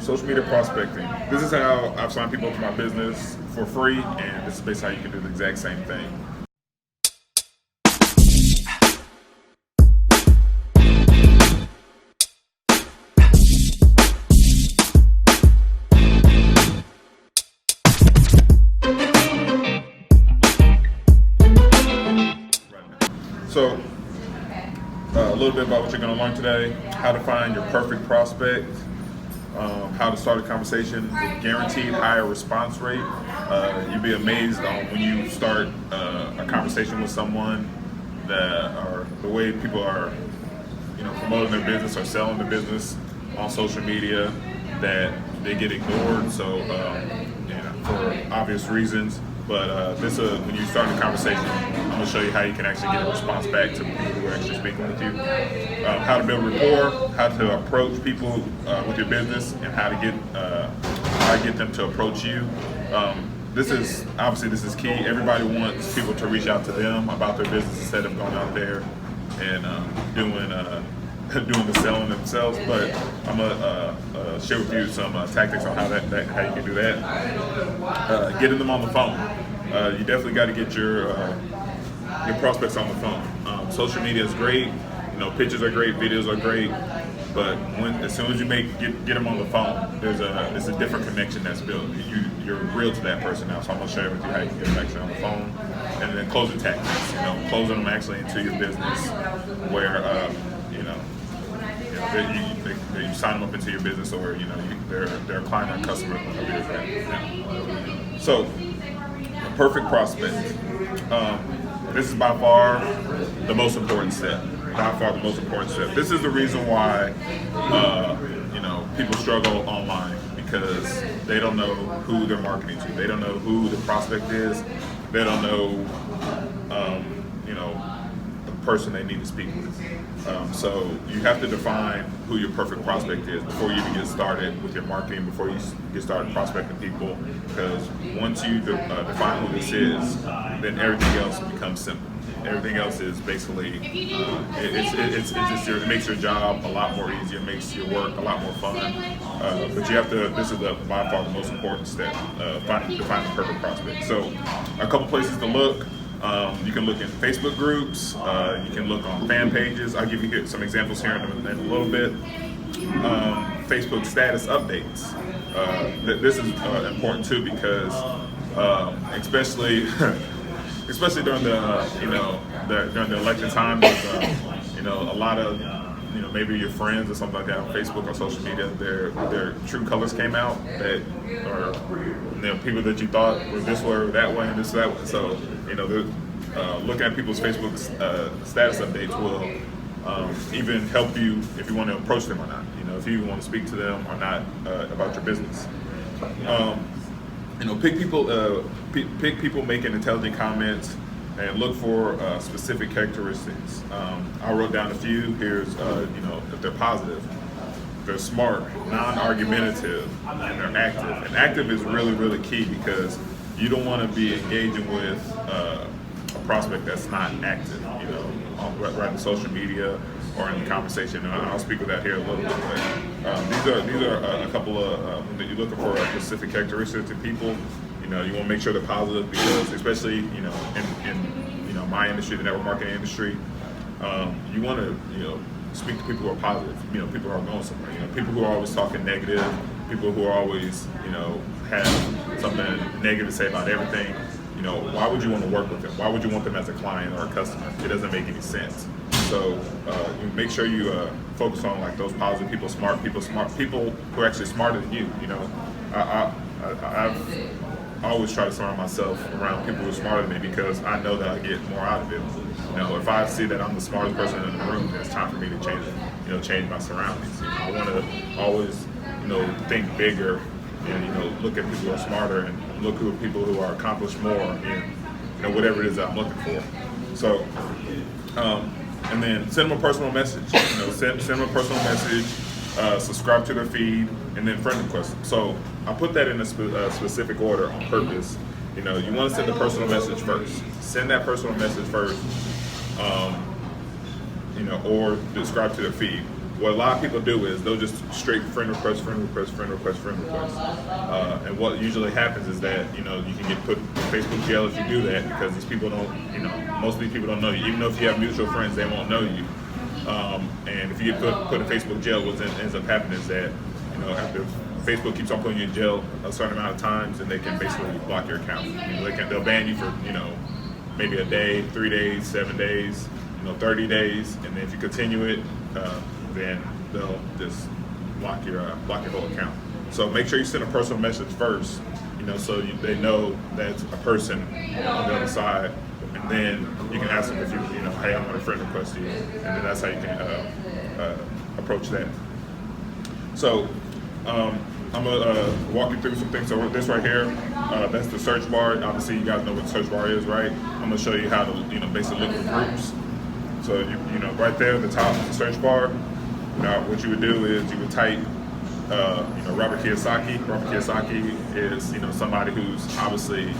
social media prospecting. This is how I've signed people to my business for free, and this is basically how you can do the exact same thing. So, a little bit about what you're going to learn today: how to find your perfect prospect, how to start a conversation with guaranteed higher response rate. You'll be amazed on when you start a conversation with someone that are the way people are, promoting their business or selling their business on social media, that they get ignored. So, for obvious reasons. But when you start a conversation, I'm going to show you how you can actually get a response back to the people who are actually speaking with you. How to build rapport, how to approach people with your business, and how to get them to approach you. This is key. Everybody wants people to reach out to them about their business instead of going out there and doing the selling themselves. But I'm gonna share with you some tactics on how you can do that. Getting them on the phone. You definitely got to get your prospects on the phone. Social media is great. Pictures are great, videos are great. But as soon as you get them on the phone, there's a different connection that's built. You're real to that person now. So I'm gonna share with you how you can get them actually on the phone, and then closing tactics. Closing them actually into your business, where you sign them up into your business, or they're a client or customer of yours. So, a perfect prospect. This is by far the most important step. This is the reason why people struggle online, because they don't know who they're marketing to. They don't know who the prospect is. They don't know the person they need to speak with. So you have to define who your perfect prospect is before you even get started with your marketing, before you get started prospecting people. Because once you define who this is, then everything else becomes simple. Everything else is basically it makes your job a lot more easier, makes your work a lot more fun. But you have to. This is by far the most important step. Define the perfect prospect. So, a couple places to look. You can look in Facebook groups. You can look on fan pages. I'll give you some examples here in a little bit. Facebook status updates. This is important too, because especially during the election time, with a lot of maybe your friends or something like that on Facebook or social media, their true colors came out, that or people that you thought were this way or that way and this or that way. So looking at people's Facebook status updates will even help you if you want to approach them or not. If you want to speak to them or not about your business. Pick people making intelligent comments, and look for specific characteristics. I wrote down a few. Here's if they're positive, they're smart, non-argumentative, and they're active. And active is really, really key, because you don't want to be engaging with a prospect that's not active. Right in social media or in the conversation. And I'll speak with that here a little bit. But these are a couple of that you're looking for specific characteristics in people. You want to make sure they're positive, because especially in my industry, the network marketing industry, you want to speak to people who are positive. People who are going somewhere. People who are always talking negative. People who are always have something negative to say about everything. Why would you want to work with them? Why would you want them as a client or a customer? It doesn't make any sense. So you make sure you focus on those positive people, smart people who are actually smarter than you. I've always tried to surround myself around people who are smarter than me, because I know that I get more out of it. If I see that I'm the smartest person in the room, then it's time for me to change my surroundings. I want to always think bigger, and look at people who are smarter, and look at people who are accomplished more in whatever it is that I'm looking for. So, and then send them a personal message. Send them a personal message. Subscribe to their feed, and then friend request them. So I put that in a specific order on purpose. You want to send a personal message first. Send that personal message first, or subscribe to their feed. what a lot of people do is they'll just straight friend request, friend request, friend request, friend request. And what usually happens is that, you can get put in Facebook jail if you do that, because these people don't, most of these people don't know you. Even though if you have mutual friends, they won't know you. And if you get put in Facebook jail, what ends up happening is that, after Facebook keeps on putting you in jail a certain amount of times, and they can basically block your account. They'll ban you for, maybe a day, 3 days, 7 days, 30 days, and then if you continue it, then they'll just block your whole account. So make sure you send a personal message first, so they know that's a person on the other side, and then you can ask them if hey, I'm going to friend request you, and then that's how you can approach that. So I'm gonna walk you through some things. So this right here, that's the search bar. Obviously, you guys know what the search bar is, right? I'm gonna show you how to, basically look for groups. So right there at the top of the search bar, what you would do is you would type, Robert Kiyosaki. Robert Kiyosaki is, somebody who's obviously,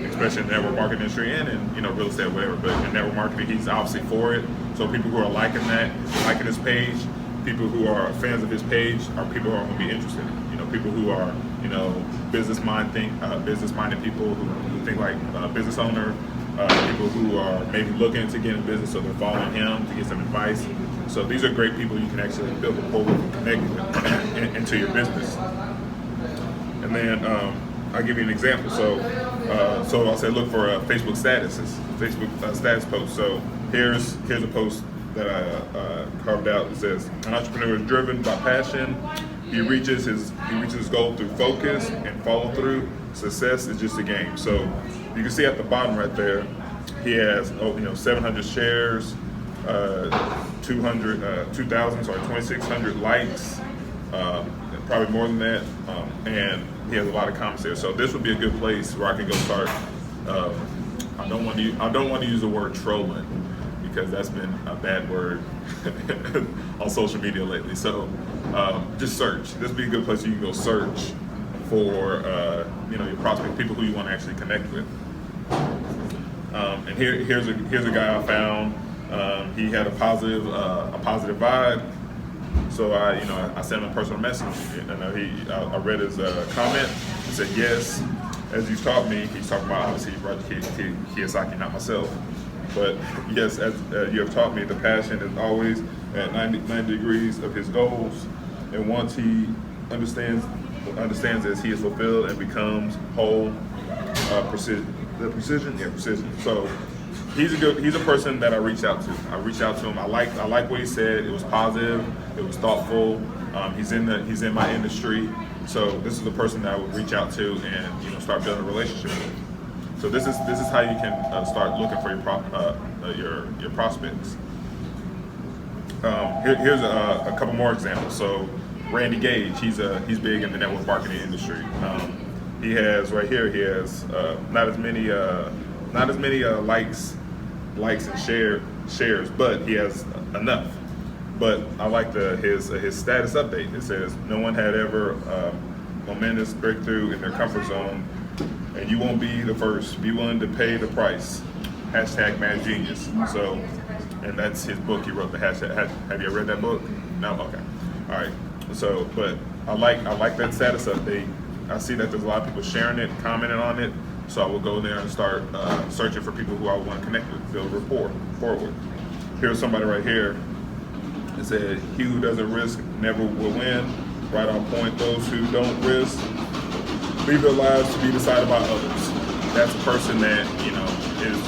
especially in the network marketing industry and in, real estate or whatever. But in network marketing, he's obviously for it. So people who are liking his page, people who are fans of his page are people who are going to be interested. People who are, business-minded people who think like business owner, people who are maybe looking to get in business, so they're following him to get some advice. So these are great people you can actually build rapport with and connect with into your business. And then I'll give you an example. So I'll say look for Facebook statuses, Facebook status posts. So here's a post that I carved out. It says, an entrepreneur is driven by passion. He reaches his goal through focus and follow through. Success is just a game. So you can see at the bottom right there, he has 700 shares, 2,600 likes, probably more than that, and he has a lot of comments there. So this would be a good place where I can go start. I don't want to use the word trolling, because that's been a bad word on social media lately. So just search. This would be a good place you can go search for your prospect, people who you want to actually connect with. And here's a guy I found. He had a positive vibe. So I sent him a personal message. I read his comment. He said, yes, as you've taught me. He's talking about obviously Robert Kiyosaki, not myself. But yes, as you have taught me, the passion is always at 90 degrees of his goals. And once he understands this, he is fulfilled and becomes whole. Precision. So he's a person that I reached out to. Him. I like what he said. It was positive. It was thoughtful. He's in my industry. So this is the person that I would reach out to and start building a relationship with. So this is how you can start looking for your prospects. Here's a couple more examples. So Randy Gage, he's big in the network marketing industry. He has right here. He has not as many likes and shares, but he has enough. But I like his status update. It says no one had ever momentous breakthrough in their comfort zone, and you won't be the first. Be willing to pay the price. Hashtag Mad Genius. So, and that's his book. He wrote the hashtag. Have you read that book? No. Okay. All right. So, but I like that status update. I see that there's a lot of people sharing it, commenting on it. So I will go there and start searching for people who I want to connect with, build rapport forward. Here's somebody right here. It said, he who doesn't risk never will win. Right on point. Those who don't risk leave their lives to be decided by others. That's a person that is